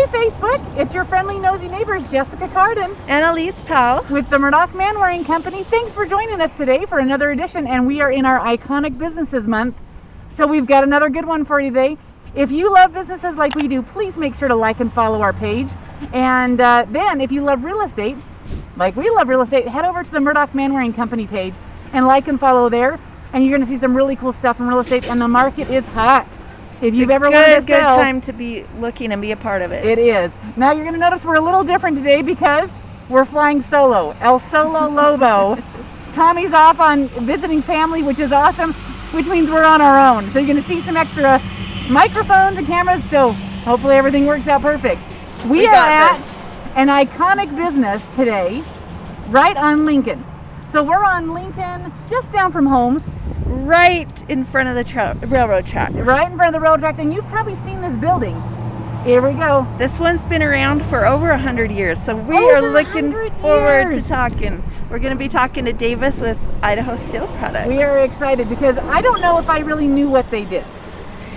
Hey Facebook, it's your friendly nosy neighbors Jessica Cardon and Elyse Powell with the Murdock Manwaring Company. Thanks for joining us today for another edition, and we are in our Iconic Businesses Month, so we've got another good one for you today. If you love businesses like we do, please make sure to like and follow our page. And then if you love real estate, like we love real estate, head over to the Murdock Manwaring Company page and like and follow there, and you're going to see some really cool stuff in real estate, and the market is hot. If you've ever wanted to good sell, time to be looking and be a part of it. it is. Now you're going to notice we're a little different today because we're flying solo. El Solo Lobo. Tommy's off on visiting family, which is awesome, which means we're on our own. So you're going to see some extra microphones and cameras, so hopefully everything works out perfect. We are at an iconic business today, right on Lincoln. So we're on Lincoln, just down from Holmes. Right in front of the railroad tracks. Right in front of the railroad tracks, and you've probably seen this building. Here we go. This one's been around for over 100 years, so we Over are looking 100 forward to years. talking. We're going to be talking to Davis with Idaho Steel Products. We are excited because I don't know if I really knew what they did.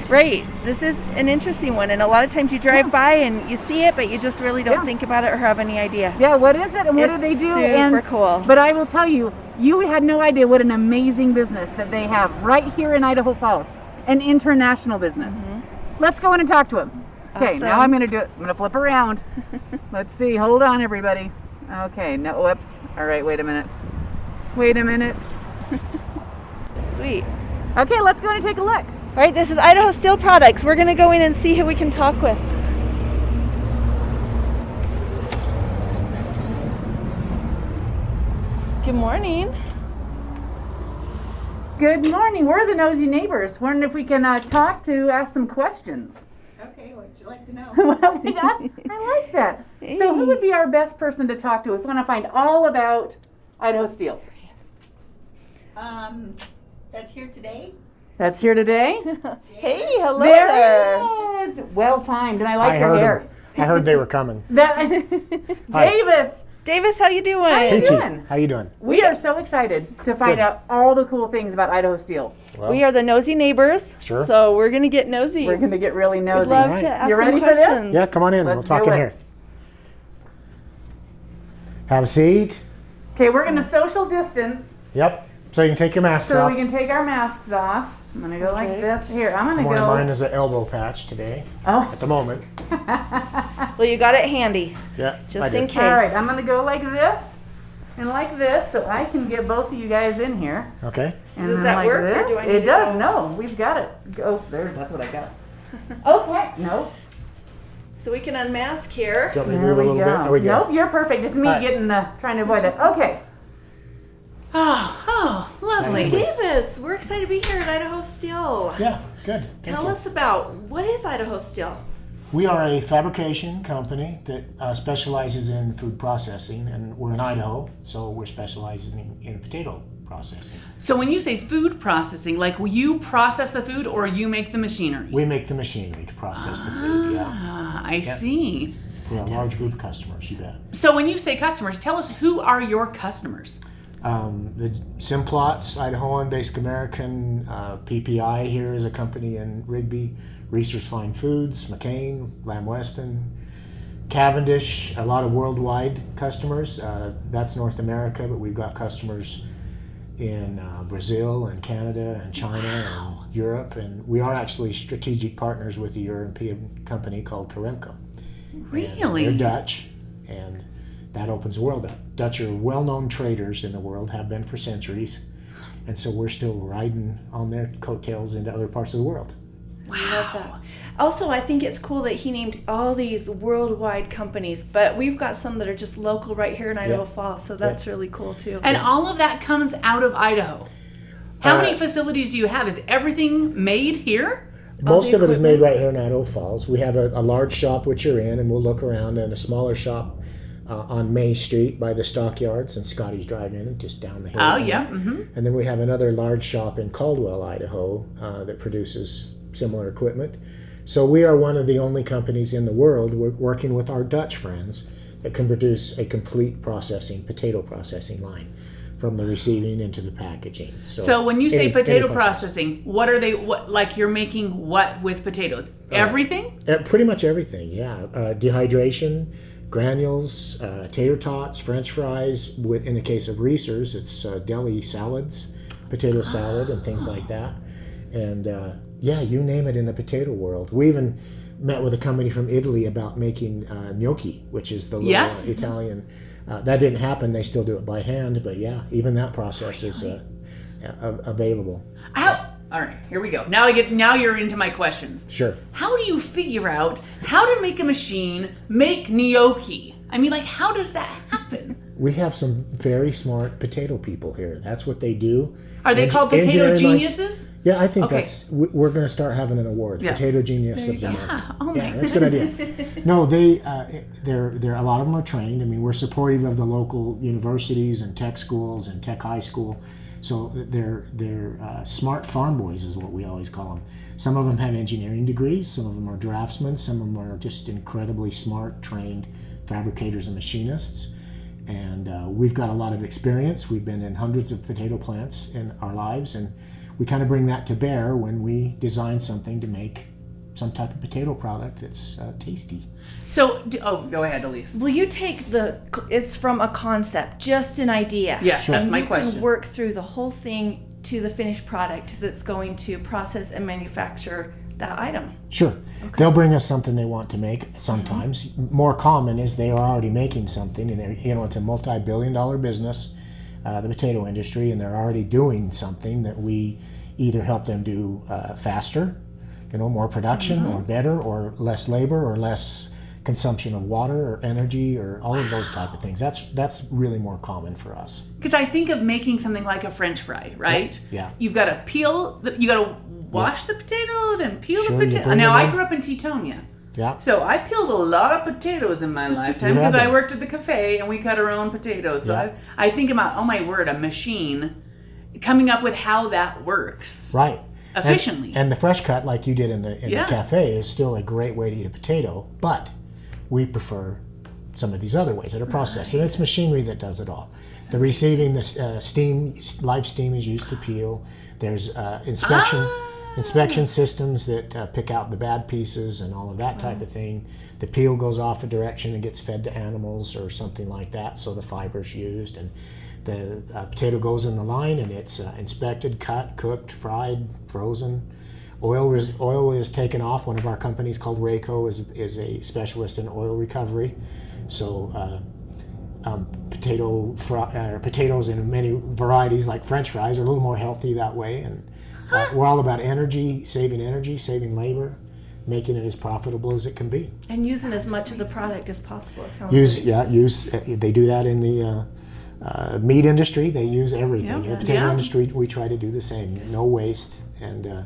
Right. This is an interesting one, and a lot of times you drive by and you see it, but you just really don't think about it or have any idea. Yeah, what is it and what do they do? Super cool. But I will tell you, you had no idea what an amazing business that they have right here in Idaho Falls, an international business. Mm-hmm. Let's go in and talk to them. Okay, Awesome. now I'm going to do it. I'm going to flip around. Let's see. Hold on, everybody. Okay, no, whoops. All right, wait a minute. Sweet. Okay, let's go in and take a look. All right, this is Idaho Steel Products. We're going to go in and see who we can talk with. Good morning. Good morning. We're the nosy neighbors. Wondering if we can ask some questions. Okay, what'd you like to know? Well, I like that. So who would be our best person to talk to if we want to find all about Idaho Steel? That's here today. That's here today. Hey, hello There there. it is. Well timed, and I like your hair. I heard they were coming. Davis, Davis, how you doing? How you Peachy, doing? how you doing? We are so excited to find Good. out all the cool things about Idaho Steel. Well, We are the nosy neighbors. Sure. So we're going to get nosy. We're going to get really We'd nosy. love Right. to ask You some ready for this? questions. yeah, come on in. Let's we'll talk do in it. here. Have a seat. Okay, we're going to social distance Yep. So you can take your masks so off. we can take our masks off. I'm going to go like Okay. this. Here, I'm going to One of go. mine is an elbow patch today, Oh. at the moment. Well, you got it handy, Yeah, I just did. in case. All right, I'm going to go like this and like this so I can get both of you guys in here. Okay. And Does then that like work, or this. do I need It to does. go? No, we've got it. Oh, there. That's what I got. Okay. No. So we can unmask here. Do you want me to There move a we little go. bit? There we go. Nope, you're perfect. It's me All right. getting trying to avoid that. Okay. Oh, lovely. Davis, we're excited to be here at Idaho Steel. Yeah, good. Thank Tell you. us about, what is Idaho Steel? We are a fabrication company that specializes in food processing, and we're in Idaho, so we're specializing in potato processing. So when you say food processing, like will you process the food or you make the machinery? We make the machinery to process the food, yeah. Ah, I see. For our large group customers, you bet. So when you say customers, tell us who are your customers? The Simplots, Idahoan-based American, PPI here is a company in Rigby, Reese's Fine Foods, McCain, Lamb Weston, Cavendish, a lot of worldwide customers. That's North America, but we've got customers in Brazil and Canada and China and Europe, and we are actually strategic partners with a European company called Caremco. Really? They're Dutch, and that opens the world up. Dutch are well-known traders in the world, have been for centuries, and so we're still riding on their coattails into other parts of the world. Wow. Also, I think it's cool that he named all these worldwide companies, but we've got some that are just local right here in Idaho Falls, so that's really cool too. And all of that comes out of Idaho. How Uh, many facilities do you have? Is everything made here? Most the of it is made right here in Idaho Falls. We have a large shop which you're in, and we'll look around, and a smaller shop on May Street by the stockyards and Scotty's Drive-In, just down the hill. Oh, from yeah. there. Mm-hmm. And then we have another large shop in Caldwell, Idaho, that produces similar equipment. So we are one of the only companies in the world working with our Dutch friends that can produce a complete potato processing line. from the receiving into the packaging. So when you say any potato process. processing, what are they? What, like, you're making what with potatoes? Everything? Pretty much everything, yeah. Dehydration, granules, tater tots, French fries. In the case of Reese's, it's deli salads, potato salad, and things like that. And yeah, you name it in the potato world. We even met with a company from Italy about making gnocchi, which is the little Yes. Italian. That didn't happen. They still do it by hand, but yeah, even that process is available. How? All right, here we go. Now you're into my questions. Sure. How do you figure out how to make a machine make gnocchi? I mean, like, how does that happen? We have some very smart potato people here. That's what they do. Are they called potato engineering minds- geniuses? Yeah, I think Okay. we're going to start having an award, Yeah. Potato Genius of the Yeah. Month. Oh Yeah, my that's a good idea. No, they're a lot of them are trained. I mean, we're supportive of the local universities and tech schools and tech high school. So they're smart farm boys is what we always call them. Some of them have engineering degrees. Some of them are draftsmen. Some of them are just incredibly smart, trained fabricators and machinists. And we've got a lot of experience. We've been in hundreds of potato plants in our lives, and we kind of bring that to bear when we design something to make some type of potato product that's tasty. So, go ahead, Elyse. Will you take it's from a concept, just an idea. Yes, Sure. that's And my you question. can work through the whole thing to the finished product that's going to process and manufacture that item. Sure. They'll bring us something they want to make sometimes. More common is they are already making something, and it's a multi-billion-dollar business, the potato industry, and they're already doing something that we either help them do faster, more production, or better, or less labor, or less consumption of water or energy, or all of those type of things. That's really more common for us. Because I think of making something like a French fry, right? Yeah. You've got to you got to wash the potato, then peel Sure, the you potato. bring Now, them I in. grew up in Tetonia. Yeah. So I peeled a lot of potatoes in my lifetime You have because I them. worked at the cafe and we cut our own potatoes. So Yeah. I think about, oh my word, a machine coming up with how that works. Right. Efficiently. And the fresh cut, like you did in the Yeah. cafe, is still a great way to eat a potato, but we prefer some of these other ways that are processed. And it's machinery that does it all. The receiving, the steam, live steam is used to peel. There's inspection systems that pick out the bad pieces and all of that type of thing. The peel goes off a direction and gets fed to animals or something like that, so the fiber's used. And the potato goes in the line and it's inspected, cut, cooked, fried, frozen. Oil is taken off. One of our companies called Rayco is a specialist in oil recovery. So potatoes in many varieties like French fries are a little more healthy that way. And we're all about saving labor, making it as profitable as it can be. And using as much of the product as possible. It sounds like. They do that in the meat industry. They use everything. Yeah. In the potato industry, we try to do the same. No waste, and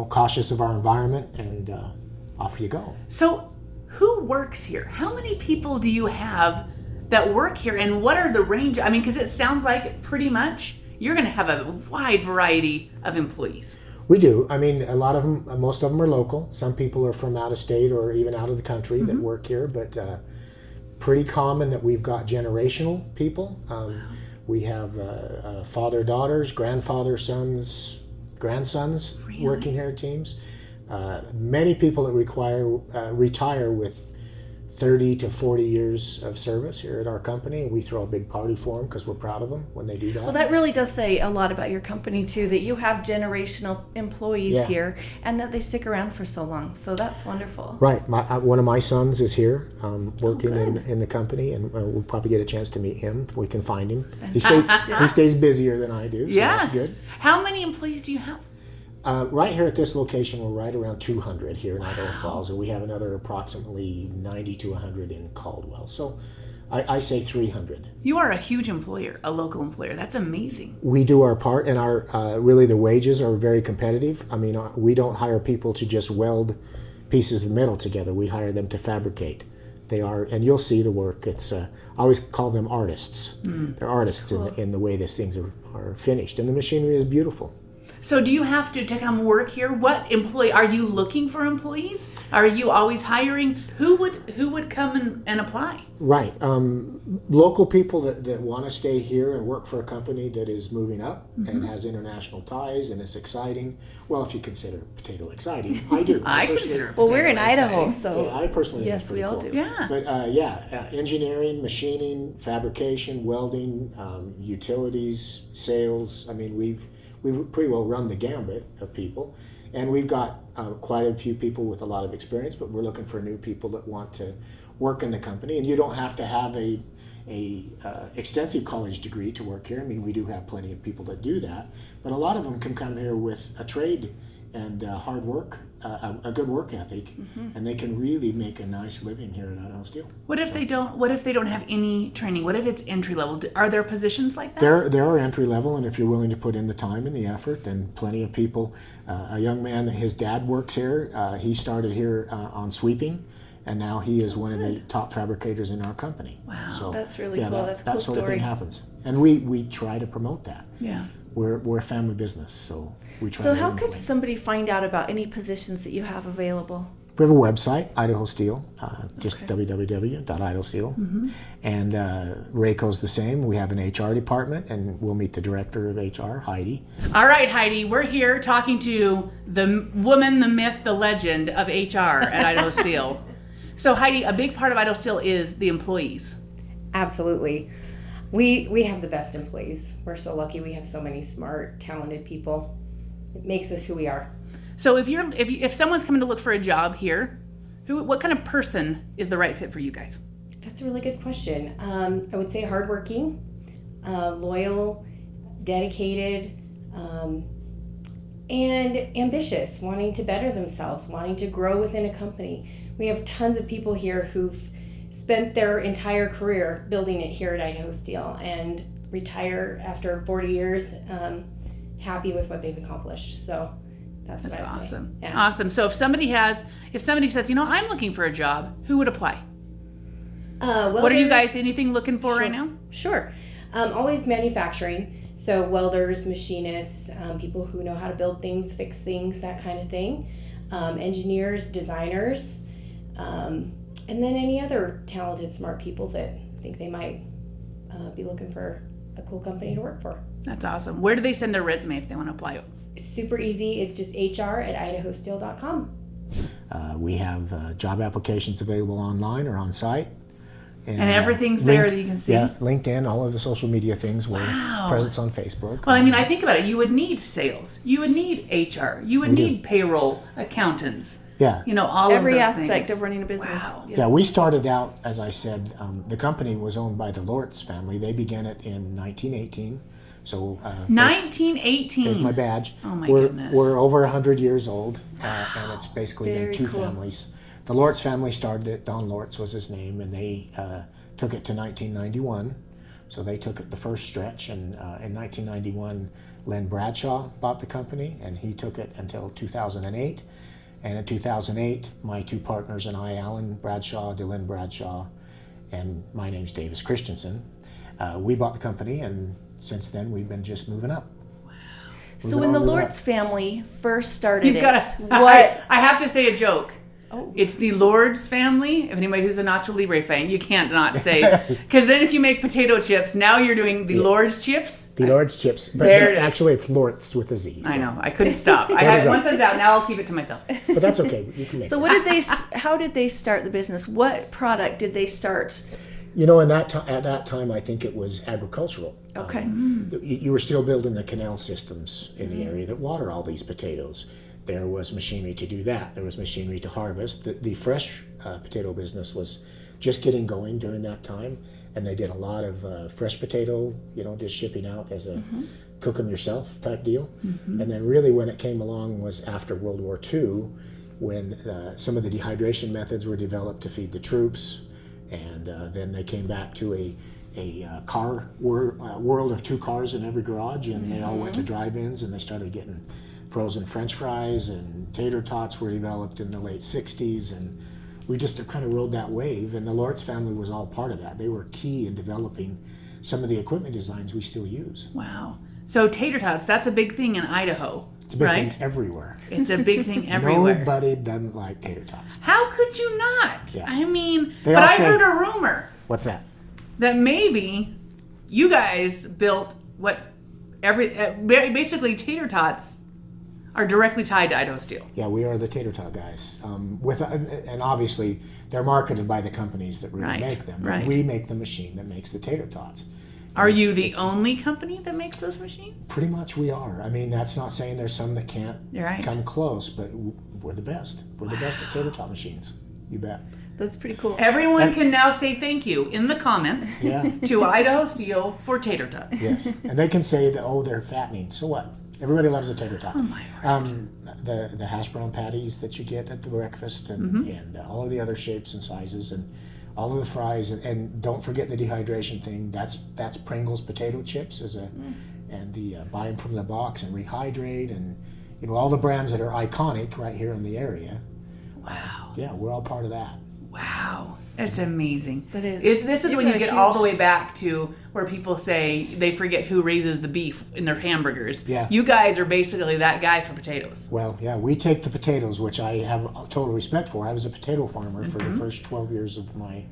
cautious of our environment, and off you go. So who works here? How many people do you have that work here, and what are the range? I mean, because it sounds like pretty much you're going to have a wide variety of employees. We do. I mean, a lot of them, most of them are local. Some people are from out of state or even out of the country that work here, but pretty common that we've got generational people. We have father-daughters, grandfather-sons, grandsons working here teams. Many people that retire with 30 to 40 years of service here at our company. We throw a big party for them because we're proud of them when they do that. Well, that really does say a lot about your company too, that you have generational employees Yeah. here and that they stick around for so long. So that's wonderful. Right. One of my sons is here working in the company, and we'll probably get a chance to meet him if we can find him. He stays busier than I do, so Yes. that's good. How many employees do you have? Right here at this location, we're right around 200 here in Idaho Falls, and we have another approximately 90 to 100 in Caldwell. So I say 300. You are a huge employer, a local employer. That's amazing. We do our part, and our really the wages are very competitive. I mean, we don't hire people to just weld pieces of metal together. We hire them to fabricate. They are, and you'll see the work. It's I always call them artists. They're artists in the way these things are finished, and the machinery is beautiful. So do you have to come work here? What employee are you looking for? Employees? Are you always hiring? Who would come and apply? Right. Local people that want to stay here and work for a company that is moving up and has international ties and it's exciting. Well, if you consider potato exciting, I do. I personally- consider Well, we're in potato Idaho, exciting. so Yeah, I personally think yes, it's we pretty all cool. do. Yeah. But engineering, machining, fabrication, welding, utilities, sales. I mean, we pretty well run the gambit of people, and we've got quite a few people with a lot of experience. But we're looking for new people that want to work in the company, and you don't have to have a extensive college degree to work here. I mean, we do have plenty of people that do that, but a lot of them can come here with a trade and hard work, a good work ethic, and they can really make a nice living here at Idaho Steel. What if they don't? What if they don't have any training? What if it's entry level? Are there positions like that? There are entry level, and if you're willing to put in the time and the effort, then plenty of people. A young man that his dad works here, he started here on sweeping, and now he is one of the top fabricators in our company. Wow. So, That's really cool. That's a that cool sort of story. thing happens, and we try to promote that. Yeah. We're a family business, so we try. So to how promote could it. somebody find out about any positions that you have available? We have a website, Idaho Steel, just Okay. www.idahosteel. And Rayco's the same. We have an HR department, and we'll meet the director of HR, Heidi. All right, Heidi, we're here talking to the woman, the myth, the legend of HR at Idaho Steel. So Heidi, a big part of Idaho Steel is the employees. Absolutely. We have the best employees. We're so lucky we have so many smart, talented people. It makes us who we are. So if someone's coming to look for a job here, what kind of person is the right fit for you guys? That's a really good question. I would say hardworking, loyal, dedicated, and ambitious, wanting to better themselves, wanting to grow within a company. We have tons of people here who've spent their entire career building it here at Idaho Steel and retire after 40 years happy with what they've accomplished. So that's what I'd awesome. say. Yeah. Awesome. So if somebody says, I'm looking for a job, who would apply? What are you guys, anything looking for right now? Sure. Always manufacturing. So welders, machinists, people who know how to build things, fix things, that kind of thing. Engineers, designers, and then any other talented, smart people that think they might be looking for a cool company to work for. That's awesome. Where do they send their resume if they want to apply? Super easy. It's just hr@idahosteel.com. We have job applications available online or on site. And everything's there that you can see? Yeah, LinkedIn, all of the social media things. We're Wow. presence on Facebook. Well, I mean, I think about it. You would need sales. You would need HR. You would need payroll, accountants. Yeah. All Every of those aspect things. of running a business. Wow. Yes. Yeah, we started out, as I said, the company was owned by the Lortz family. They began it in 1918. So 1918. there's my badge. Oh my we're, goodness. We're over 100 years old, and it's basically been Very two cool. families. The Lortz family started it. Don Lortz was his name, and they took it to 1991. So they took it the first stretch, and in 1991, Len Bradshaw bought the company, and he took it until 2008. And in 2008, my two partners and I, Alan Bradshaw, Delynn Bradshaw, and my name's Davis Christensen, we bought the company, and since then we've been just moving up. So when the Lortz family first started You've got to. what? I have to say a joke. Oh. It's the Lord's family. If anybody who's a Nacho Libre fan, you can't not say. Because then if you make potato chips, now you're doing the Lord's chips. The Lord's chips, but There it is. actually it's Lortz with a Z. So. I know. I couldn't stop. I There had you go. once it's out. Now I'll keep it to myself. But that's okay. You can make So it. what did they? How did they start the business? What product did they start? In at that time, I think it was agricultural. Okay. You were still building the canal systems in the area that water all these potatoes. There was machinery to do that. There was machinery to harvest. The fresh potato business was just getting going during that time, and they did a lot of fresh potato, just shipping out as a cook them yourself type deal. And then really when it came along was after World War II, when some of the dehydration methods were developed to feed the troops, and then they came back to a car world of two cars in every garage, and they all went to drive-ins, and they started getting frozen French fries, and tater-tots were developed in the late 60s, and we just kind of rode that wave, and the Lortz family was all part of that. They were key in developing some of the equipment designs we still use. Wow. So tater tots, that's a big thing in Idaho, It's a big right? thing everywhere. It's a big thing everywhere. Nobody doesn't like tater tots. How could you not? Yeah. I mean, They but all I say- heard a rumor What's that? that maybe you guys built basically tater tots are directly tied to Idaho Steel. Yeah, we are the tater-tot guys. And obviously, they're marketed by the companies that really Right, make them. right. We make the machine that makes the tater-tots. Are And you it's- the it's- only company that makes those machines? Pretty much we are. I mean, that's not saying there's some that can't You're right. come close, but we're the best. We're the best at tater-tot machines. You bet. That's pretty cool. Everyone can now say thank you in the comments Yeah. to Idaho Steel for tater tots. Yes. And they can say that, oh, they're fattening. So what? Everybody loves a tater tot. Oh my word. The hash brown patties that you get at the breakfast and, Mm-hmm. and all of the other shapes and sizes and all of the fries and don't forget the dehydration thing. That's Pringles potato chips and the buy them from the box and rehydrate and all the brands that are iconic right here in the area. Wow. Yeah, we're all part of that. Wow. It's amazing. That is. This is You've when you got a get all the huge- way back to where people say they forget who raises the beef in their hamburgers. Yeah. You guys are basically that guy for potatoes. Well, yeah, we take the potatoes, which I have total respect for. I was a potato farmer for the first 12 years of my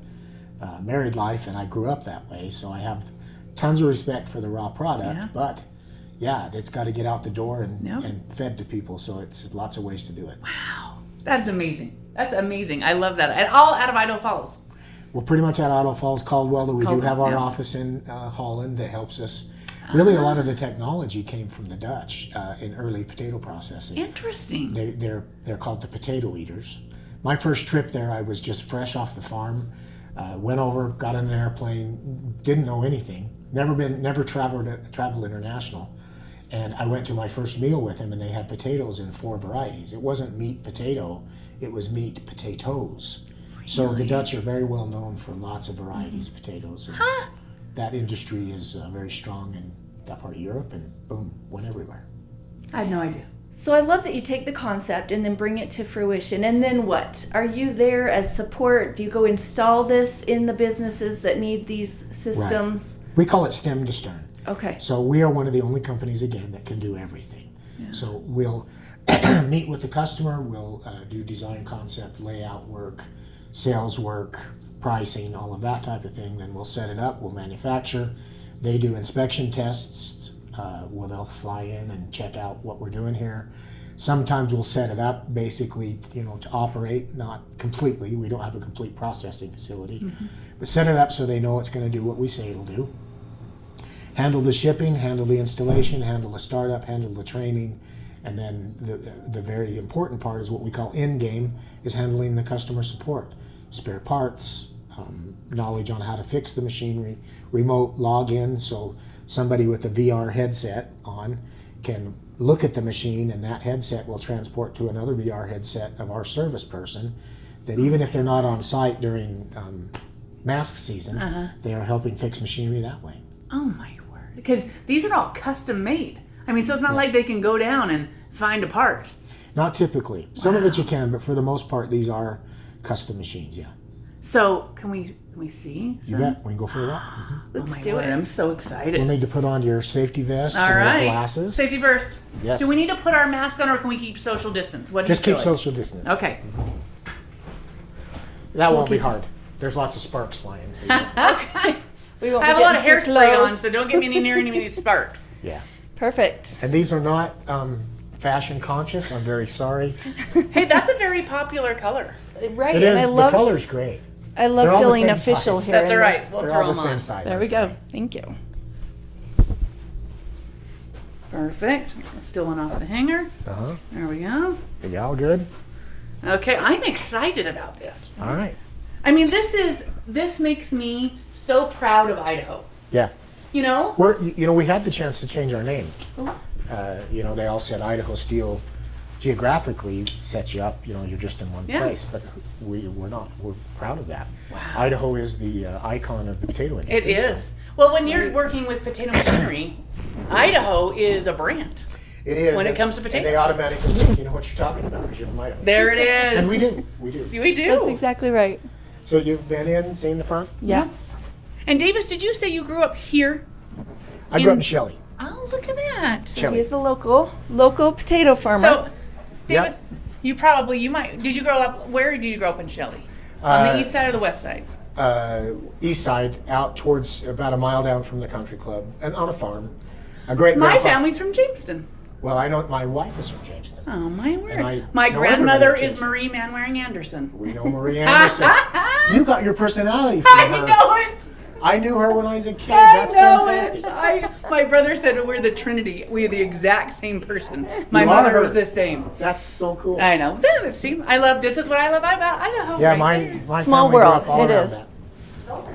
married life, and I grew up that way, so I have tons of respect for the raw product. Yeah. But yeah, it's got to get out the door and, Yep. and fed to people, so it's lots of ways to do it. Wow. That's amazing. That's amazing. I love that. And all out of Idaho Falls. We're pretty much at Idaho Falls, Caldwell. We do Caldwell, have our yeah. office in Holland that helps us. Really, a lot of the technology came from the Dutch in early potato processing. Interesting. They're called the potato eaters. My first trip there, I was just fresh off the farm. Went over, got on an airplane, didn't know anything. Never traveled international. And I went to my first meal with him, and they had potatoes in 4 varieties. It wasn't meat potato; it was meat potatoes. So the Dutch are very well known for lots of varieties of potatoes. And that industry is very strong in that part of Europe, and boom, went everywhere. I had no idea. So I love that you take the concept and then bring it to fruition. And then what? Are you there as support? Do you go install this in the businesses that need these systems? We call it stem to stern. Okay. So we are one of the only companies, again, that can do everything. Yeah. So we'll meet with the customer, we'll do design concept, layout work, sales work, pricing, all of that type of thing. Then we'll set it up, we'll manufacture. They do inspection tests. They'll fly in and check out what we're doing here. Sometimes we'll set it up basically, to operate, not completely. We don't have a complete processing facility, but set it up so they know it's going to do what we say it'll do. Handle the shipping, handle the installation, handle the startup, handle the training, and then the very important part is what we call in-game, is handling the customer support, spare parts, knowledge on how to fix the machinery, remote login, so somebody with a VR headset on can look at the machine, and that headset will transport to another VR headset of our service person, that even if they're not on site during mask season, they are helping fix machinery that way. Oh my word. Because these are all custom made. I mean, so it's not like they can go down and find a part. Not typically. Some of it you can, but for the most part, these are custom machines, yeah. So can we see? You bet. We can go for a walk. Let's Oh my do word, it. I'm so excited. We'll need to put on your safety vest All and your right. glasses. Safety first. Yes. Do we need to put our mask on, or can we keep social distance? What do Just you feel keep like? social distance. Okay. That won't be hard. There's lots of sparks flying. So We won't I have be a lot of getting too hairspray on, close. so don't get me near any of these sparks. yeah. Perfect. And these are not fashion conscious. I'm very sorry. Hey, that's a very popular color. Right. It and is. I The love color's great. I love They're all the feeling same official size. here. That's in all right. this. We'll They're throw all the them same on. size. There I'm we go. sorry. Thank you. Perfect. Let's still one off the hanger. Uh-huh. There we go. You all good? Okay, I'm excited about this. All right. I mean, this makes me so proud of Idaho. Yeah. You know? We had the chance to change our name. They all said Idaho Steel geographically sets you up, you're just in one Yeah. place, but we're not. We're proud of that. Wow. Idaho is the icon of the potato It industry. is. Well, when you're working with potato machinery, Idaho is a brand. It is. When it comes to And potatoes. they automatically think you know what you're talking about because you're from Idaho. There it is. And we do. We do. We do. That's exactly right. So you've been in, seen the front? Yes. And Davis, did you say you grew up here? I grew up in Shelley. Oh, look at that. Chili. He's the local potato farmer. So, Yep. Davis, you might, did you grow up, where did you grow up in Shelley? On the east side or the west side? East side, out towards about a mile down from the country club, and on a farm. A great My grandpa. family's from Jamestown. Well, I know my wife is from Jamestown. Oh, my word. I My know grandmother everybody in is Jamestown. Marie Manwaring Anderson. We know Marie Anderson. You got your personality from I her. know it. I knew her when I was a kid. I That's know fantastic. it. My brother said we're the Trinity. We're the exact same person. My You mother are was her. the same. That's so cool. I know. Then it seemed this is what I love about Idaho. Yeah, right there. my Small family grew world. up all It around is. that.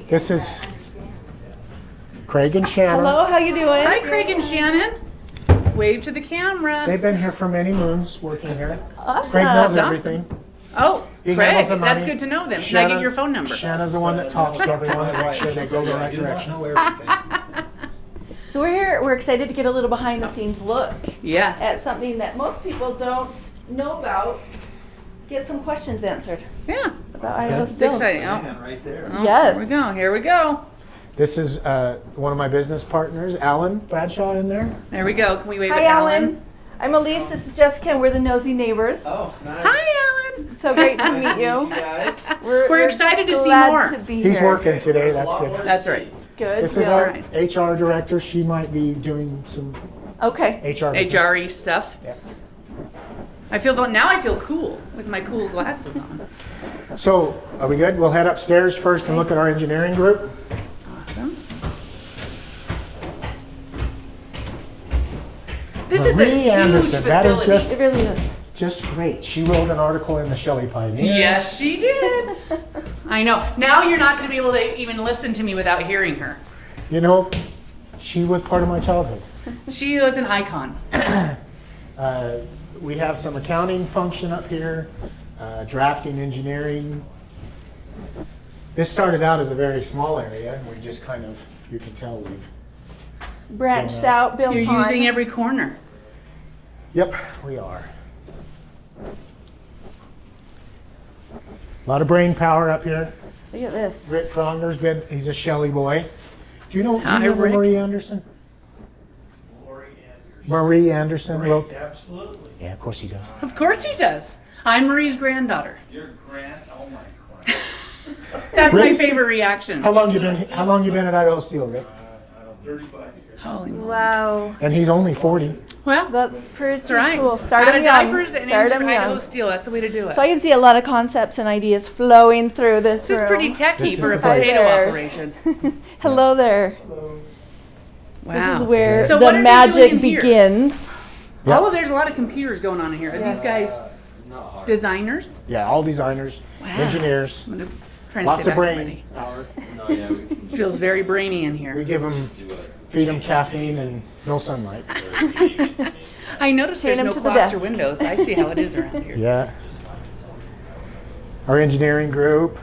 This is Craig and Shannon. Hello, how you doing? Hi, Craig and Shannon. Wave to the camera. They've been here for many moons working here. Awesome. Craig knows That's everything. Oh, He Craig, handles the money. that's good to know then. Can I get your phone number? Shannon's the one that talks to everyone to make sure they go the right direction. So we're here. We're excited to get a little behind the scenes look Yes. at something that most people don't know about. Get some questions answered Yeah. about Idaho It's Steel. exciting. Oh, Right there. Yes. Here we go. Here we go. This is one of my business partners, Alan Bradshaw, in there. There we go. Can we wave Hi, at Alan. I'm Elyse. This is Jessica, and we're the Nosy neighbors. Oh, nice. Hi, Alan. So great to Nice meet you. guys. We're excited to see glad more. To be He's here. working today. That's good. That's right. Good. This is yeah. our right. HR director. She might be doing some Okay. HR business. HRE stuff. Yeah. I feel cool with my cool glasses on. So, are we good? We'll head upstairs first and look at our engineering group. Awesome. This is a Marie huge Anderson, that is facility. It really is. just great. She wrote an article in the Shelley Pioneer. Yes, she did. I know. Now you're not going to be able to even listen to me without hearing her. You know, she was part of my childhood. She was an icon. We have some accounting function up here, drafting, engineering. This started out as a very small area. We just kind of, you can tell we've, Branched out, built You're on. using every corner. yep, we are. A lot of brain power up here. Look at this. Rick Fronger's he's a Shelley boy. Do you know Hi, Rick. Marie Anderson? Lori Anderson. Marie Anderson wrote. Absolutely. Yeah, of course he does. Of course he does. I'm Marie's granddaughter. Your oh my God. That's my Rick's- favorite reaction. How long you been at Idaho Steel, Rick? 35 years. Holy moly. Wow. And he's only 40. Well, That's pretty that's right. cool. Start Out them of young. diapers and Start into them Idaho young. Steel. That's the way to do it. So I can see a lot of concepts and ideas flowing through this This is room. pretty This techy is for a the place. potato Hi there. operation. Hello there. Wow. This is where So what the are they magic doing in here? begins. Yep. Oh, there's a lot of computers going on in here. Are Yes. these guys designers? Yeah, all designers, Wow. engineers, I'm gonna try to lots say of that brain already. power. No, yeah, we can Feels very brainy in We here. give them, feed them caffeine and no sunlight. I noticed Chain there's 'em no to the clocks or desk. windows. I see how it is around here. Yeah. Our engineering group.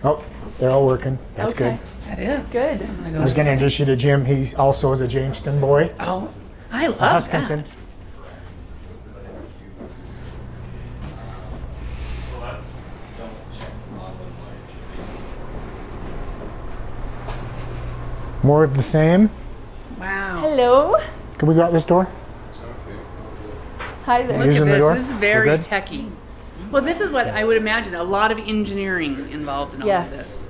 Oh, they're all working. That's Okay. That is. Good. I'm gonna good. go I was this going to way. introduce you to Jim. He also is a Jamestown boy. Oh, I love Huskinson. that. More of the same. Wow. Hello. Can we go out this door? Hi there. Look Using at the door? this. This is very We're good? techy. Well, this is what I would imagine. A lot of engineering involved in all of Yes. this.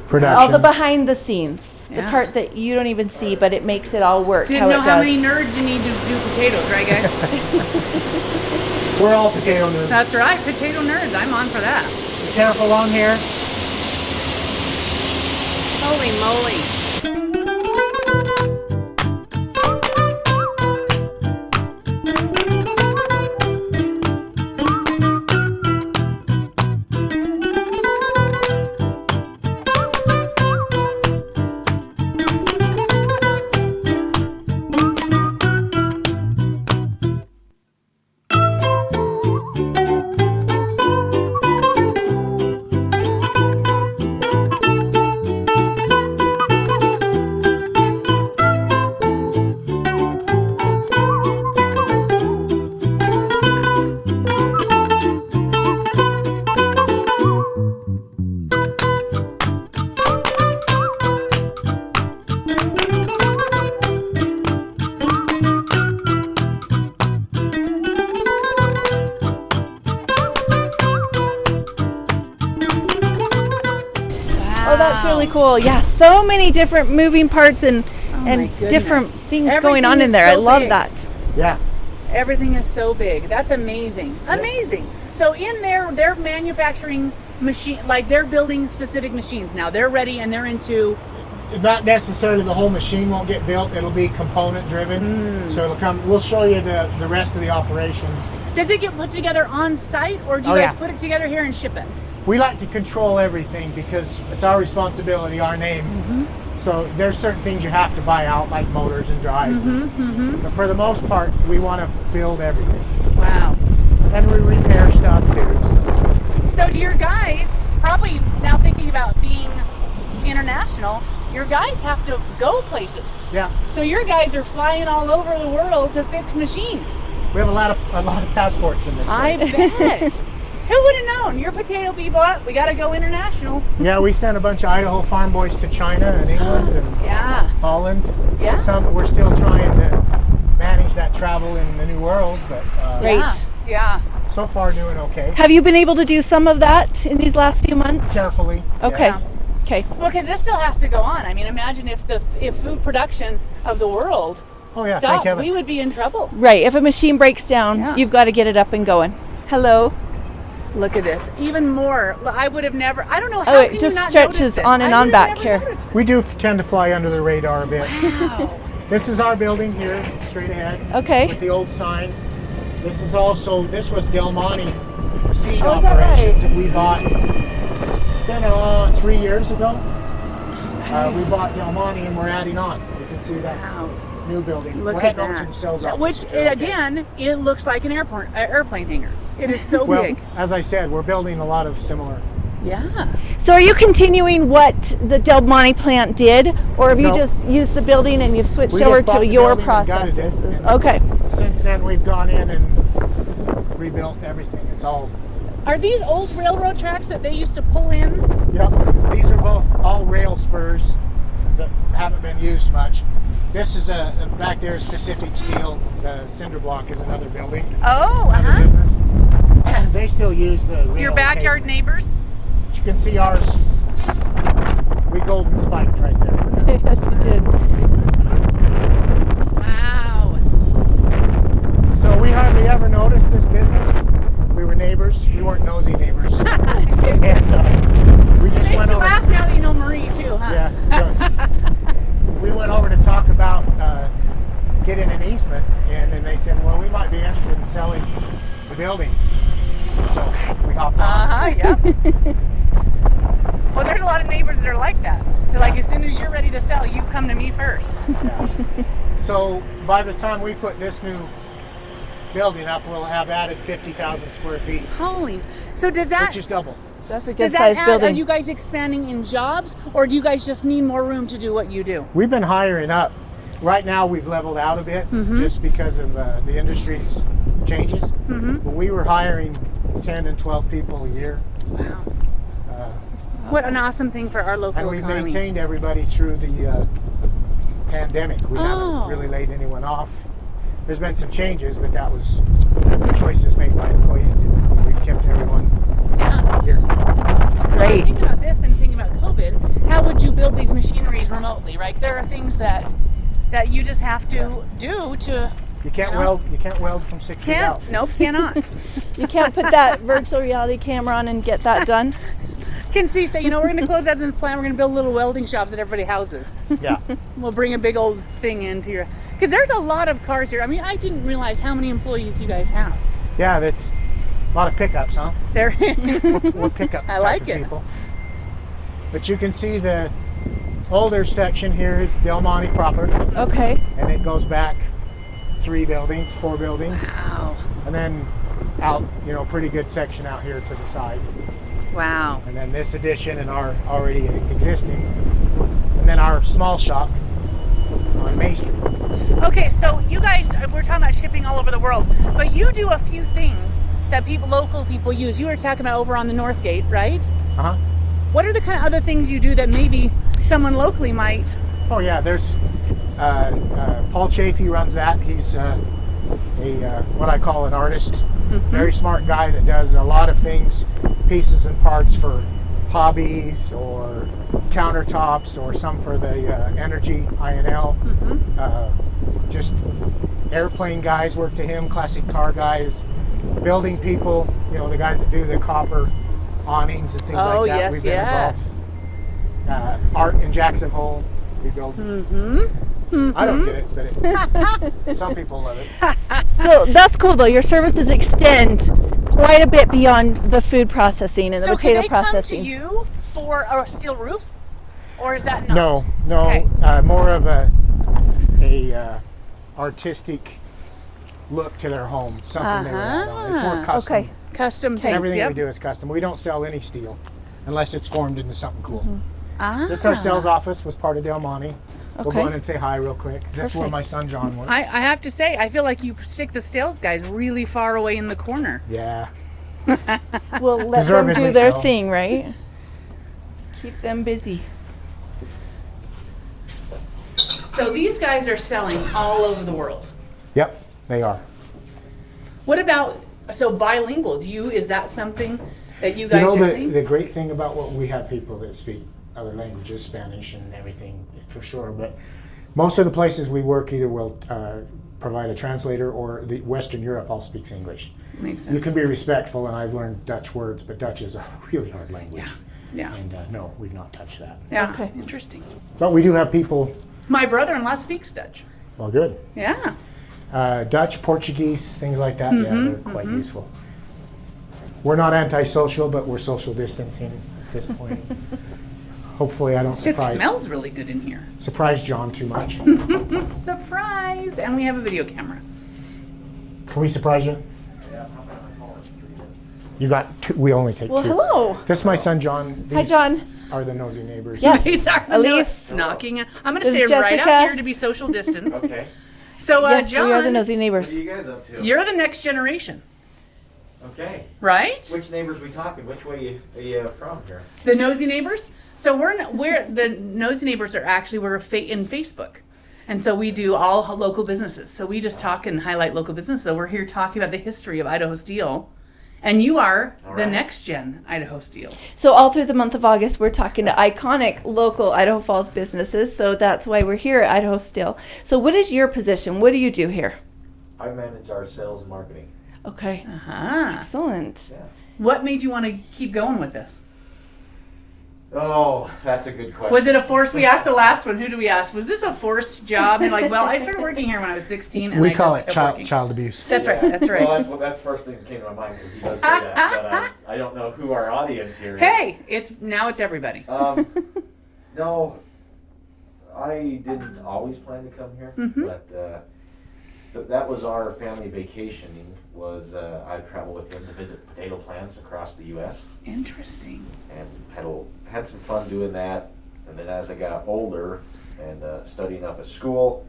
Production. All the behind the scenes, the Yeah. part that you don't even see, but it makes it all work Didn't how know it how does. many nerds you need to do potatoes, right, guys? We're all potato nerds. That's right, potato nerds. I'm on for that. Be careful on here. Holy moly. That's really cool. Yeah, so many different moving parts and my goodness. different things Everything going on in is there. I so love big. that. Yeah. Everything is so big. That's amazing. Amazing. So in there, they're manufacturing machine, like they're building specific machines now. They're ready and they're into. Not necessarily the whole machine won't get built. It'll be component driven. So it'll come. We'll show you the rest of the operation. Does it get put together on site, or do you Oh, guys yeah. put it together here and ship it? We like to control everything because it's our responsibility, our name. So there's certain things you have to buy out, like motors and drives. But for the most part, we want to build everything. Wow. And we repair stuff too. So do your guys, probably now thinking about being international, your guys have to go places. Yeah. So your guys are flying all over the world to fix machines. We have a lot of passports in this I place. bet. Who would have known? You're potato people. We got to go international. Yeah, we sent a bunch of Idaho farm boys to China and England and Yeah. Holland. Yeah. Some we're still trying to manage that travel in the new world, but Great. Yeah. so far doing okay. Have you been able to do some of that in these last few months? Carefully. Okay. yes. Okay. Well, because this still has to go on. I mean, imagine if food production of the world Oh yeah. stopped, Thank heavens. we would be in trouble. Right. If a machine breaks down, Yeah. you've got to get it up and going. Hello. Look at this. Even more. I would have never. I don't know how Oh, can it just you not stretches notice this? on and I on would have back never here. noticed. We do tend to fly under the radar a bit. Wow. This is our building here, straight ahead. Okay. With the old sign. This was Del Monte seed Oh, is that operations right? that we bought. It's been 3 years ago. We bought Del Monte and we're adding on. You can see that Wow. new building. Look we're at heading over to that. the sales office. Which, again, it looks like an airplane hangar. It is so Well, big. as I said, we're building a lot of similar. Yeah. So are you continuing what the Del Monte plant did, or have you No. just used the building and you've switched We over just bought to the your building and gutted it. processes? And Okay. Since then, we've gone in and rebuilt everything. It's all. Are these old railroad tracks that they used to pull in? Yep. These are all rail spurs that haven't been used much. This is back there is Pacific Steel. The cinder block is another building, Oh, another business. They still use the rail Your backyard pavement. neighbors? But you can see ours. We golden spiked right there. Yes, you did. Wow. So we hardly ever noticed this business. We were neighbors. We weren't nosy neighbors. And we just Makes went you over. laugh now that you know Marie too, huh? Yeah, it does. We went over to talk about getting an easement, and they said, well, we might be interested in selling the building. So we hopped on. Yep. Well, there's a lot of neighbors that are like that. They're like, as soon as you're ready to sell, you come to me first. Yeah. So by the time we put this new building up, we'll have added 50,000 square feet, Holy. So does that which is double. That's a does good that sized add, building. are you guys expanding in jobs, or do you guys just need more room to do what you do? We've been hiring up. Right now we've leveled out a bit just because of the industry's changes. But we were hiring 10 and 12 people a year. Wow. What an awesome thing for our local And we've economy. maintained everybody through the pandemic. We Oh. haven't really laid anyone off. There's been some changes, but that was choices made by employees. We've kept everyone here. That's great. Think about this and think about COVID. How would you build these machineries remotely, right? There are things that you just have to do to. You can't You know? weld. You can't weld from 6 feet out. Nope, cannot. You can't put that virtual reality camera on and get that done. Can see, say, we're going to close out this plant. We're going to build little welding shops at everybody's houses. Yeah. We'll bring a big old thing into your. Because there's a lot of cars here. I mean, I didn't realize how many employees you guys have. Yeah, that's a lot of pickups, huh? There. We're pickup I type like of it. people. But you can see the older section here is Del Monte proper, Okay. and it goes back 4 buildings, Wow. and then out, pretty good section out here to the side. Wow. And then this addition and our already existing, and then our small shop on Main Street. Okay, so you guys, we're talking about shipping all over the world, but you do a few things that local people use. You were talking about over on the North Gate, right? Uh-huh. What are the kind of other things you do that maybe someone locally might? Oh yeah, there's Paul Chafee runs that. He's what I call an artist. Very smart guy that does a lot of things, pieces and parts for hobbies or countertops or some for the energy INL. Just airplane guys work to him, classic car guys, building people, you know, the guys that do the copper awnings and things like that. We've been involved. Art in Jackson Hole, we build. I don't get it, but some people love it. So that's cool though. Your services extend quite a bit beyond the food processing and the potato processing. Come to you for a steel roof, or is that not? No. Okay. More of a artistic look to their home. Something they would add on. It's more custom. Okay. Custom things. Everything we do is custom. We don't sell any steel unless it's formed into something cool. Ah. This our sales office was part of Del Monte. We'll Okay. go in and say hi real quick. This is where my son John works. I have to say, I feel like you stick the sales guys really far away in the corner. Yeah. We'll let Deservedly them do their so. thing, right? Keep them busy. So these guys are selling all over the world. Yep, they are. What about, so bilingual, is that something that you You guys know, are seeing? the great thing about what we have people that speak other languages, Spanish and everything for sure, but most of the places we work either will provide a translator or the Western Europe all speaks English. Makes You sense. can be respectful, and I've learned Dutch words, but Dutch is a really hard language. Yeah. And no, we've not touched that. Yeah. Okay. Interesting. But we do have people, My brother-in-law speaks Dutch. well, good. Yeah. Dutch, Portuguese, things like that, yeah, they're quite useful. We're not antisocial, but we're social distancing at this point. Hopefully I don't It surprise smells really good in here. John too much. Surprise! And we have a video camera. Can we surprise you? You got two, we only take Well, two. hello. This is my son John. Hi, These John. are the nosy neighbors. Yes. These are Elyse. knocking. I'm going to This stay is right Jessica. out here to be social distance. Okay. So, Yes, John, we are the nosy What neighbors. are you guys up to? you're the next generation, Okay. right? Which neighbors we talking? Which way are you from here? The nosy neighbors. So we're the nosy neighbors are actually we're in Facebook, and so we do all local businesses. So we just talk and highlight local businesses. So we're here talking about the history of Idaho Steel, and you are All the right. next gen Idaho Steel. So all through the month of August, we're talking to iconic local Idaho Falls businesses. So that's why we're here at Idaho Steel. So what is your position? What do you do here? I manage our sales and marketing. Okay. Uh-huh. Excellent. Yeah. What made you want to keep going with this? Oh, that's a good question. Was it a forced? We asked the last one. Who do we ask? Was this a forced job? And like, well, I started working here when I was 16, and We I call just it kept working. child abuse. That's right. That's right. Well, that's the first thing that came to my mind because he does say that. But I don't know who our audience here is. Hey, it's everybody. No, I didn't always plan to come here, but that was our family vacationing. I traveled with him to visit potato plants across the U.S. Interesting. and had some fun doing that. And then as I got older and studying up at school,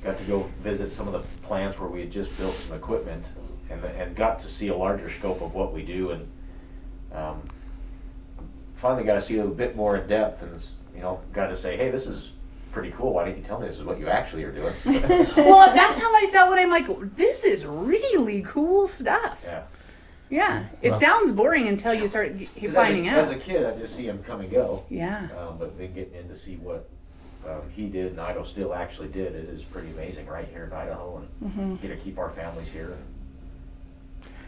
got to go visit some of the plants where we had just built some equipment and got to see a larger scope of what we do, and finally got to see a bit more in depth, and got to say, hey, this is pretty cool. Why didn't you tell me this is what you actually are doing? Well, that's how I felt when I'm like, this is really cool stuff. Yeah. Yeah. It Well- sounds boring until you start 'Cause finding as a out. kid, I just see him come and go. Yeah. But then getting in to see what he did and Idaho Steel actually did, it is pretty amazing right here in Idaho, and get to keep our families here.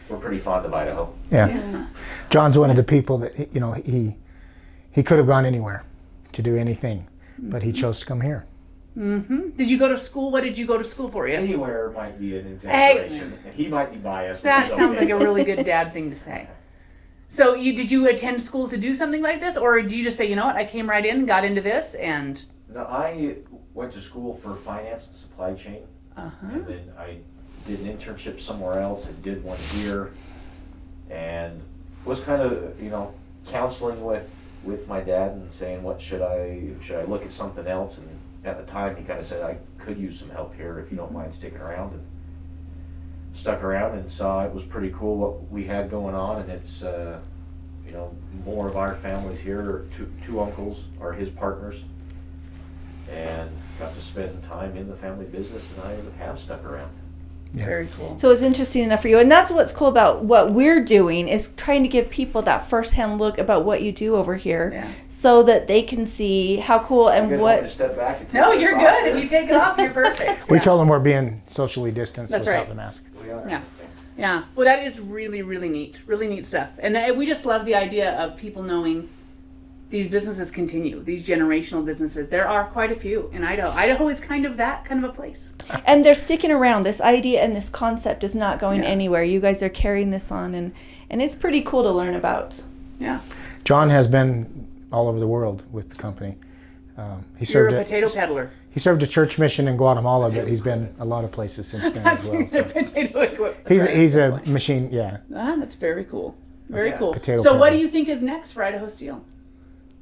We're pretty fond of Idaho. Yeah. Yeah. John's one of the people that he could have gone anywhere to do anything, but he chose to come here. Did you go to school? What did you go to school for? Yeah. Anywhere might be an exaggeration. He might be biased. That which is sounds okay. like a really good dad thing to say. So did you attend school to do something like this, or did you just say, you know what, I came right in, got into this, and No, I went to school for finance and supply chain, uh-huh. and then I did an internship somewhere else and did one here, and was kind of counseling with my dad and saying what should I look at something else, and at the time he kind of said I could use some help here if you don't mind sticking around, and stuck around and saw it was pretty cool what we had going on, and it's more of our families here. Two uncles are his partners, and got to spend time in the family business, and I have stuck around. Very cool. So it's interesting enough for you. And that's what's cool about what we're doing is trying to give people that firsthand look about what you do over here so that they can see how cool and Good, what. want me to step back and take No, this you're off good. here? If you take it off, you're perfect. We told them we're being socially distanced That's without right. the mask. We are. Yeah. Yeah. Well, that is really, really neat stuff. And we just love the idea of people knowing these businesses continue, these generational businesses. There are quite a few in Idaho. Idaho is kind of that kind of a place. And they're sticking around. This idea and this concept is not going anywhere. You guys are carrying this on, and it's pretty cool to learn about. Yeah. John has been all over the world with the company. He You're served a potato peddler. He served a church mission in Guatemala, but he's been a lot of places since then I've as well. seen the potato equipment. He's a machine, yeah. Ah, that's very cool. Very cool. Potato So what do peddler. you think is next for Idaho Steel?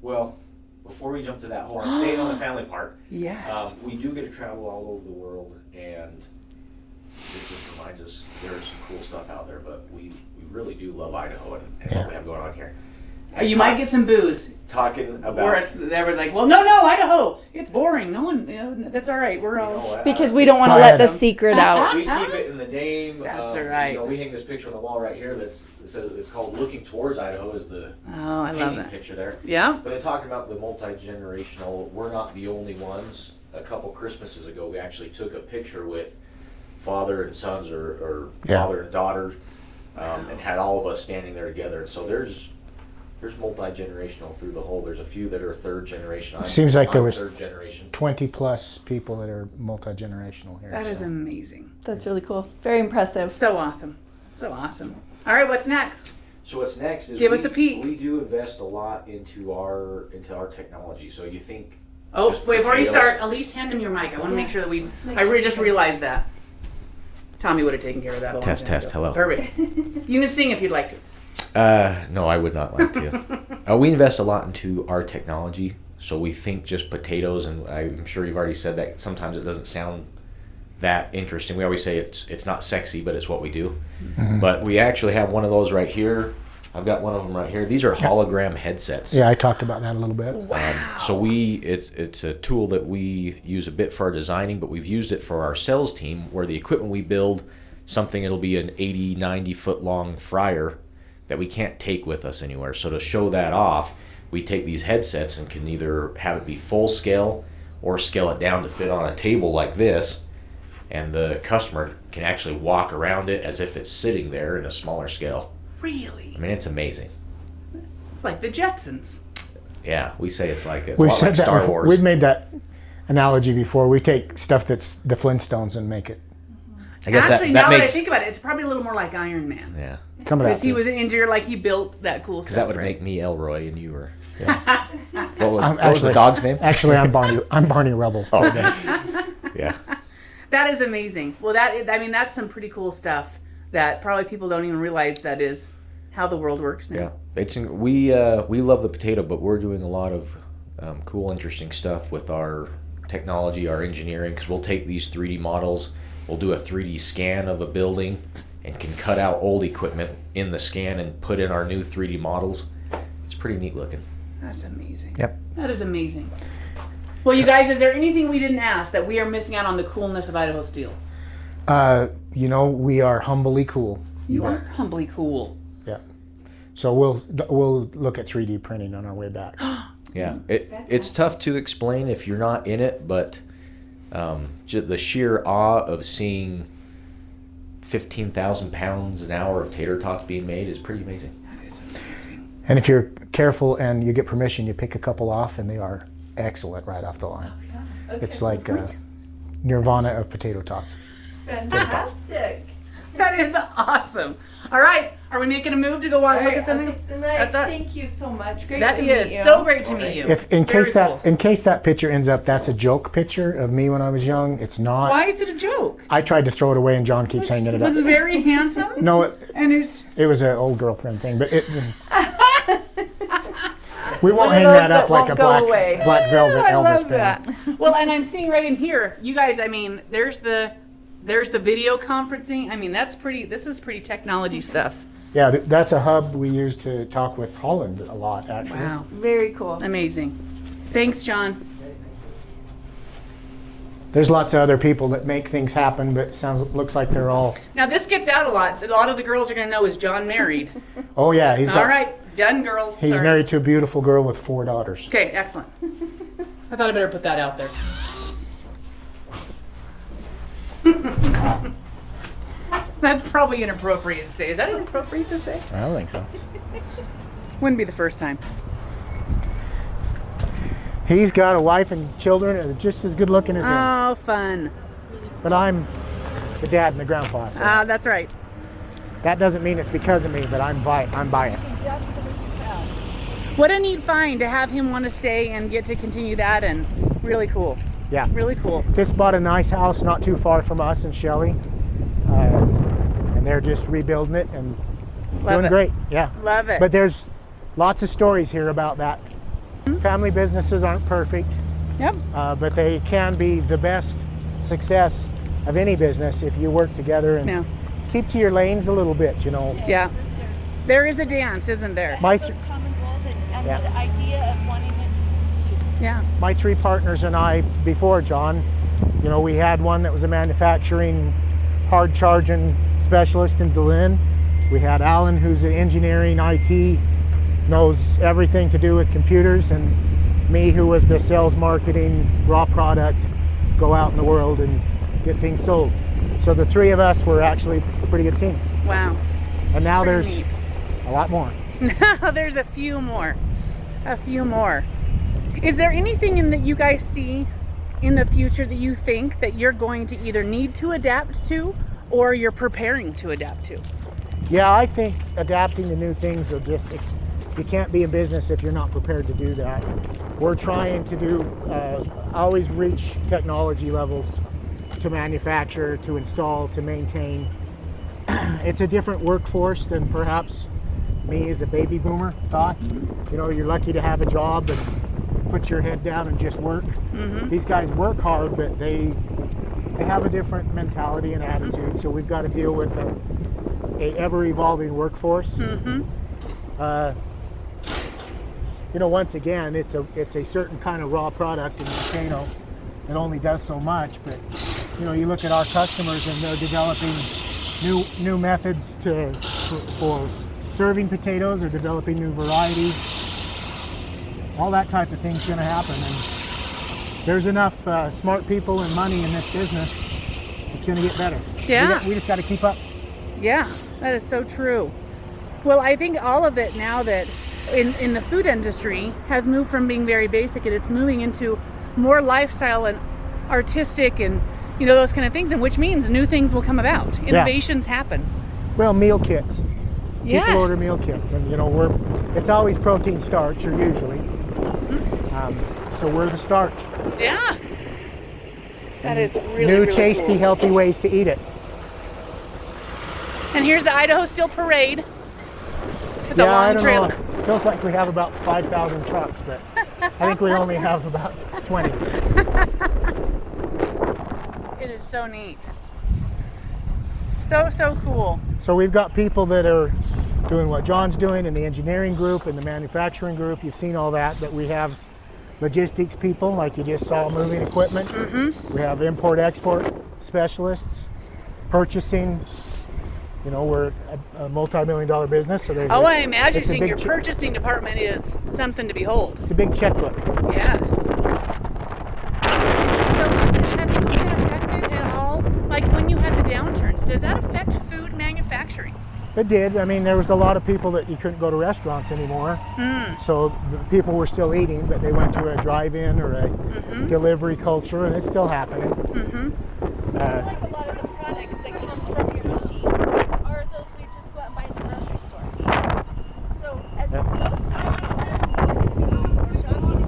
Well, before we jump to that whole, staying on the family part, Yes. we do get to travel all over the world, and it just reminds us there's some cool stuff out there, but we really do love Idaho and what we have going on here. You might get some booze. Talking Or about... they were like, well, no, Idaho. It's boring. No one, that's all right. We're all... Because we don't want to let the secret out. We keep it in the name. That's all right. We hang this picture on the wall right here that says it's called "Looking Towards Idaho" is the Oh, I love hanging that. picture there. Yeah. But they're talking about the multi-generational. We're not the only ones. A couple Christmases ago, we actually took a picture with father and sons or father and daughter, and had all of us standing there together. So there's multi-generational through the whole. There's a few that are third generation. Seems like there I'm was third generation. 20 plus people that are multi-generational here. That is so. amazing. That's really cool. Very impressive. So awesome. So awesome. All right, what's next? So what's next is Give us a peek. We do invest a lot into our technology. So you think? Oh, just wait, before you potatoes- start, Elyse, hand him your mic. I want to make sure that just realized that. Tommy would have taken care of that a long Test, time test, ago. hello. Perfect. You can sing if you'd like to. No, I would not like to. We invest a lot into our technology, so we think just potatoes, and I'm sure you've already said that sometimes it doesn't sound that interesting. We always say it's not sexy, but it's what we do. Mm-hmm. But we actually have one of those right here. I've got one of them right here. These are hologram headsets. Yeah, I talked about that a little bit. Wow. So it's a tool that we use a bit for our designing, but we've used it for our sales team where the equipment we build, it'll be an 80, 90 foot long fryer that we can't take with us anywhere. So to show that off, we take these headsets and can either have it be full scale or scale it down to fit on a table like this, and the customer can actually walk around it as if it's sitting there in a smaller scale. Really? I mean, it's amazing. It's like the Jetsons. Yeah, we say it's like a We've lot said like that Star before. Wars. We've made that analogy before. We take stuff that's the Flintstones and make it. I guess Actually, that now that I makes think about it, it's probably a little more like Iron Man. yeah. Some of that. Because he too. was an engineer, like he built that cool stuff. Because that would right? make me Elroy and you were. Yeah. What was the Actually- dog's name? Actually, I'm Barney Rubble. Oh, yeah. That is amazing. Well, that's some pretty cool stuff that probably people don't even realize that is how the world works now. Yeah. We love the potato, but we're doing a lot of cool, interesting stuff with our technology, our engineering. Because we'll take these 3D models, we'll do a 3D scan of a building, and can cut out old equipment in the scan and put in our new 3D models. It's pretty neat looking. That's amazing. Yep. That is amazing. Well, you guys, is there anything we didn't ask that we are missing out on the coolness of Idaho Steel? We are humbly cool. You are humbly cool. Yeah. So we'll look at 3D printing on our way back. Yeah. It's tough to explain if you're not in it, but the sheer awe of seeing 15,000 pounds an hour of tater-tots being made is pretty amazing. That is amazing. And if you're careful and you get permission, you pick a couple off, and they are excellent right off the line. It's like nirvana of potato tots. Fantastic. That is awesome. All right. Are we making a move to go on and look at something? That's all right. Thank you so much. Great That to meet is you. so great to meet you. In Very case cool. that picture ends up, that's a joke picture of me when I was young. It's not. Why is it a joke? I tried to throw it away, and John keeps hanging it It's up. very handsome. No, And it's it was an old girlfriend thing, but it. We won't One of hang those that up that like a won't go away. black velvet I Elvis love pin. that. Well, and I'm seeing right in here, you guys. I mean, there's the video conferencing. I mean, this is pretty technology stuff. Yeah, that's a hub we use to talk with Holland a lot, actually. Wow, Very cool. amazing. Thanks, John. There's lots of other people that make things happen, but looks like they're all. Now this gets out a lot. A lot of the girls are going to know, is John married? Oh yeah, he's got. All right, done, girls. He's Sorry. married to a beautiful girl with 4 daughters. Okay, excellent. I thought I better put that out there. That's probably inappropriate to say. Is that inappropriate to say? I don't think so. Wouldn't be the first time. He's got a wife and children that are just as good looking as him. Oh, fun. But I'm the dad and the grandpa, so That's right. that doesn't mean it's because of me, but I'm biased. What a neat find to have him want to stay and get to continue that, and really cool. Yeah. Really cool. Just bought a nice house not too far from us in Shelley. And they're just rebuilding it and Love doing it. great. Yeah. Love it. But there's lots of stories here about that. Family businesses aren't perfect, Yep. but they can be the best success of any business if you work together and Yeah. keep to your lanes a little bit, Yeah. There is a dance, isn't there? My Those common goals and Yeah. the idea of wanting it to succeed. Yeah. my 3 partners and I, before John, we had one that was a manufacturing hard charging specialist in Delynn. We had Alan, who's an engineering IT, knows everything to do with computers, and me, who was the sales, marketing, raw product, go out in the world and get things sold. So the 3 of us were actually a pretty good team. Wow. And now Pretty there's neat. a lot more. Now there's a few more. A few more. Is there anything in that you guys see in the future that you think that you're going to either need to adapt to or you're preparing to adapt to? Yeah, I think adapting to new things are just, you can't be in business if you're not prepared to do that. We're trying to always reach technology levels to manufacture, to install, to maintain. It's a different workforce than perhaps me as a baby boomer thought. You're lucky to have a job and put your head down and just work. Mm-hmm. These guys work hard, but they have a different mentality and attitude, so we've got to deal with a ever-evolving workforce. Mm-hmm. Once again, it's a certain kind of raw product in a potato that only does so much, but you look at our customers and they're developing new methods for serving potatoes, or developing new varieties. All that type of thing's going to happen, and there's enough smart people and money in this business. It's going to get better. Yeah. We just got to keep up. Yeah, that is so true. Well, I think all of it now that in the food industry has moved from being very basic, and it's moving into more lifestyle and artistic and those kind of things, and which means new things will come about. Innovations happen. Well, meal kits. Yes. People order meal kits, and it's always protein starch, or usually. So we're the starch. Yeah. That is really New, really tasty, cool. healthy ways to eat it. And here's the Idaho Steel Parade. It's a Yeah, I long don't trailer. know. Feels like we have about 5,000 trucks, but I think we only have about 20. It is so neat. So cool. So we've got people that are doing what John's doing in the engineering group and the manufacturing group. You've seen all that, but we have logistics people, like you just saw, moving equipment. Mm-hmm. We have import-export specialists, purchasing. We're a multi-million-dollar business, so there's. I imagine it's a big your purchasing department is something to behold. It's a big checkbook. Yes. So have you been affected at all? Like when you had the downturns, does that affect food manufacturing? It did. I mean, there was a lot of people that you couldn't go to restaurants anymore. So the people were still eating, but they went to a drive-in or a delivery culture, and it's still happening. Like a lot of the products that come from your machine are those we just go out and buy at the grocery store. So at those times, you're going to be more shopping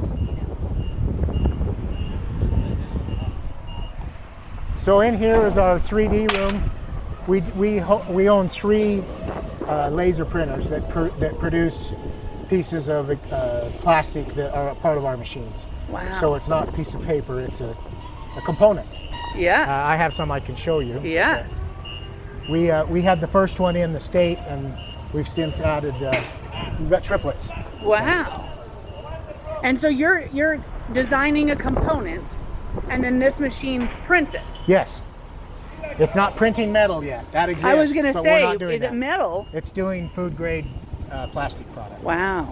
now. So in here is our 3D room. We own 3 laser printers that produce pieces of plastic that are a part of our machines. Wow. So it's not a piece of paper; it's a component. Yes. I have some I can show you. Yes. We had the first one in the state, and we've since added. We've got triplets. Wow. And so you're designing a component and then this machine prints it. Yes. It's not printing metal yet. That exists. I was going to but say, we're not doing is that. it metal? It's doing food grade plastic product. Wow.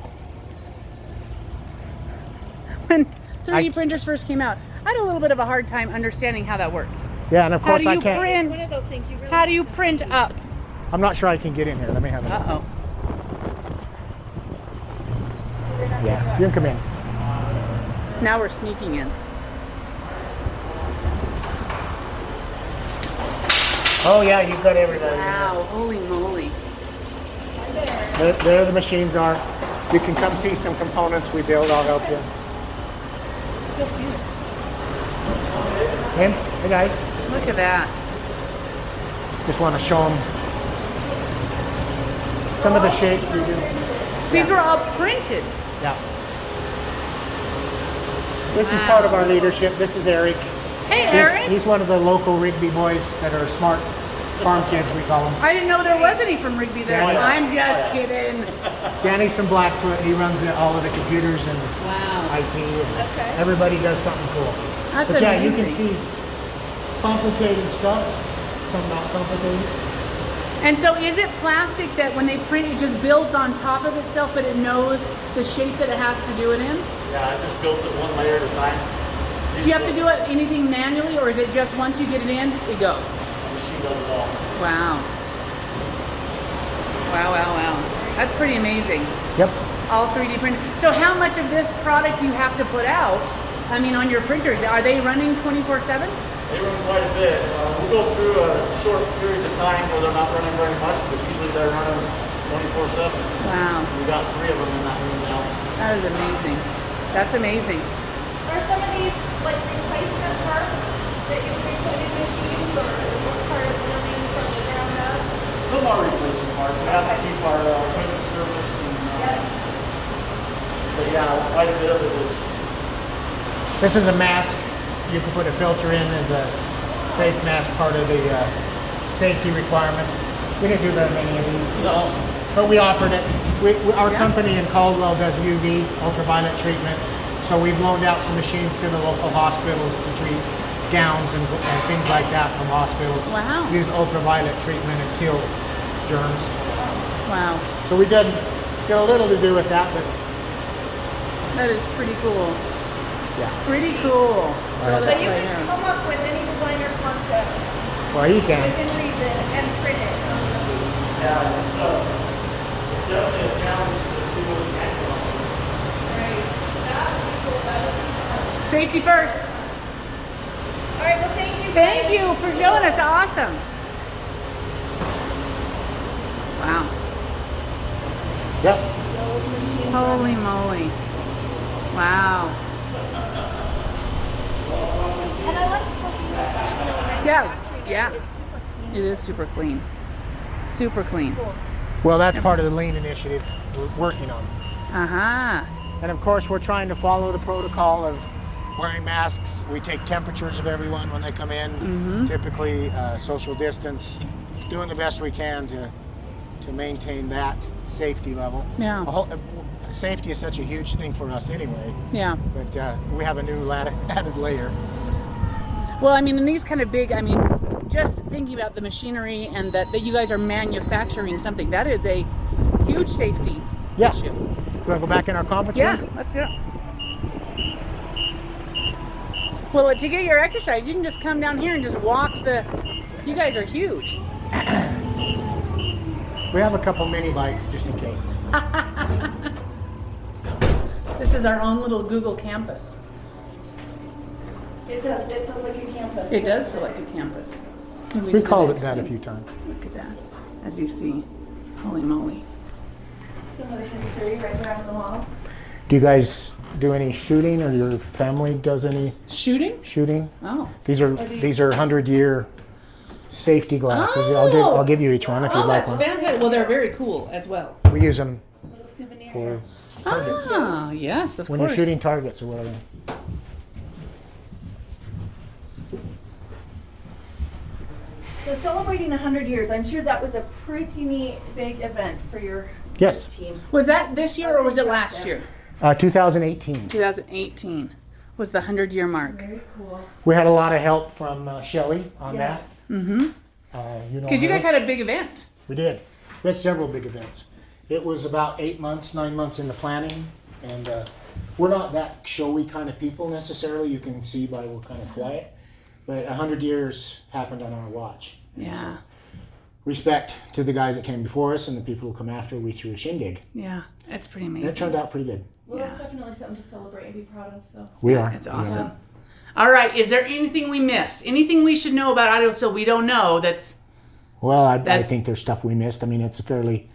When 3D I- printers first came out, I had a little bit of a hard time understanding how that worked. Yeah, and of How course do I you can't. print? One of those things you really How do you print up? I'm not sure I can get in here. Let me have a look. Uh-oh. Yeah, you can come in. Now we're sneaking in. Oh yeah, you've got everybody. Wow, holy moly. There the machines are. You can come see some components we build. I'll help you. Hey guys. Look at that. Just want to show them some of the shapes we do. These were all printed. Yeah. This is part of our leadership. This is Eric. Hey, Eric. He's one of the local Rigby boys that are smart farm kids, we call them. I didn't know there was any from Rigby there. Yeah. I'm just kidding. Danny's from Blackfoot. He runs all of the computers and Wow. IT. And everybody does something cool. That's But yeah, amazing. you can see complicated stuff, some not complicated. And so is it plastic that when they print it just builds on top of itself, but it knows the shape that it has to do it in? Yeah, I just built it one layer at a time. Do you have to do it anything manually, or is it just once you get it in, it goes? The machine does it all. Wow. Wow, wow, wow. That's pretty amazing. Yep. All 3D printed. So how much of this product do you have to put out? I mean, on your printers, are they running 24/7? They run quite a bit. We'll go through a short period of time where they're not running very much, but usually they're running 24/7. Wow, We got 3 of them in that room now. that is amazing. That's amazing. Are some of these like replacement parts that you can put in machines, or what part of learning from the ground up? Some are replacement parts. We have to keep our equipment serviced. Yes. But yeah, quite a bit of it is. This is a mask. You can put a filter in as a face mask, part of the safety requirements. We didn't do very many of these, No. but we offered it. Our company in Caldwell does UV, ultraviolet treatment, so we've loaned out some machines to the local hospitals to treat gowns and things like that from hospitals. Wow. Use ultraviolet treatment and kill germs. Wow, So we did get a little to do with that, but that is pretty cool. yeah. Pretty cool. Right. So you can come up with any designer concept Well, you can. within reason and print it on the beat. Yeah, it's definitely a challenge to see what we can do. Right. That would be cool. That would be fun. Safety first. All right. Well, thank you. Thank guys. you for showing us. Awesome. Wow. Yep. Holy moly. Wow. And I like looking Yeah. Yeah. It is super clean. Super clean. Well, that's part of the lean initiative we're working on. Uh-huh. And of course, we're trying to follow the protocol of wearing masks. We take temperatures of everyone when they come in, typically social distance, doing the best we can to maintain that safety level. Yeah. Safety is such a huge thing for us anyway, Yeah. but we have a new added layer. Well, I mean, in these kind of big, I mean, just thinking about the machinery and that you guys are manufacturing something, that is a huge safety Yeah. issue. Do you want to go back in our conference Yeah, room? let's do it. Well, to get your exercise, you can just come down here and just walk you guys are huge. We have a couple mini bikes just in case. This is our own little Google campus. It does. It feels like a campus. It does feel like a campus. We called it that a few times. Look at that, as you see. Holy moly. Some of the history right there on the wall. Do you guys do any shooting, or your family does any Shooting? shooting? Oh. These are 100-year safety glasses. I'll give you each one if you'd like that's one. fantastic. Well, they're very cool as well. We use them Little souvenir. for targets. Ah, yes, of When course. you're shooting targets or whatever. So celebrating 100 years, I'm sure that was a pretty neat big event for your Yes. team. Was that this year or was it last year? 2018. 2018. was the 100-year mark. Very cool. We had a lot of help from Shelley on Yes. Mm-hmm. that. You know Because you her. guys had a big event. We did. We had several big events. It was about 9 months in the planning, and we're not that showy kind of people necessarily. You can see by we're kind of quiet, but 100 years happened on our watch. And Yeah. so, respect to the guys that came before us and the people who come after. We threw a shindig, Yeah, it's pretty and it amazing. turned out pretty good. Well, Yeah. that's definitely something to celebrate and be proud of. So. We are. It's awesome. All right, is there anything we missed? Anything we should know about Idaho Steel we don't know that's... Well, I That's- think there's stuff we missed. I mean, it's a fairly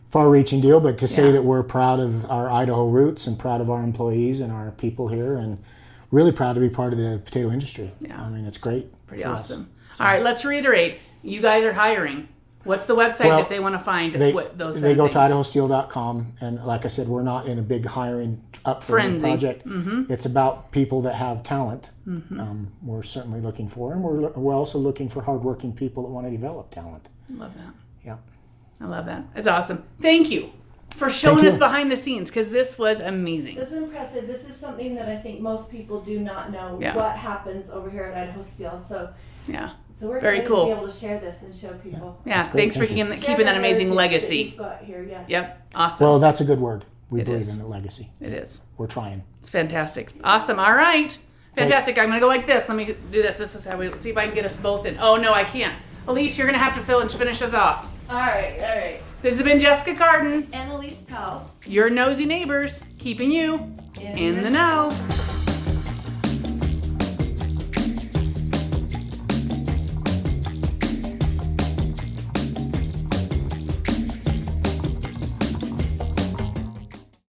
far-reaching deal, but to say Yeah. that we're proud of our Idaho roots and proud of our employees and our people here, and really proud to be part of the potato industry. Yeah. I mean, it's great. Pretty for us. awesome. All right, let's reiterate. You guys are hiring. What's the website Well, if they want to find They, those they go things? to idahosteel.com, and like I said, we're not in a big hiring up for any Frenzy. project. Mm-hmm. It's about people that have talent. We're certainly looking for, and we're also looking for hardworking people that want to develop talent. Love that. Yeah. I love that. It's awesome. Thank you for showing you. us behind the scenes because this was amazing. This is impressive. This is something that I think most people do not know Yeah. what happens over here at Idaho Steel. So Yeah. we're Very excited cool. to be able to share this and show people. Yeah. That's great. Thanks for Thank you. keeping, Share keeping that the amazing heritage that legacy. you've got here, yes. Yep. Awesome. Well, that's a good word. We It believe is. in the legacy. It is. We're trying. It's fantastic. Awesome. All right. Fantastic. I'm going to go like this. Let me do this. This is how we see if I can get us both in. Oh, no, I can't. Elyse, you're going to have to finish us off. All right, all right. This has been Jessica Cardon, And Elyse Powell. your nosy neighbors, keeping you in the know.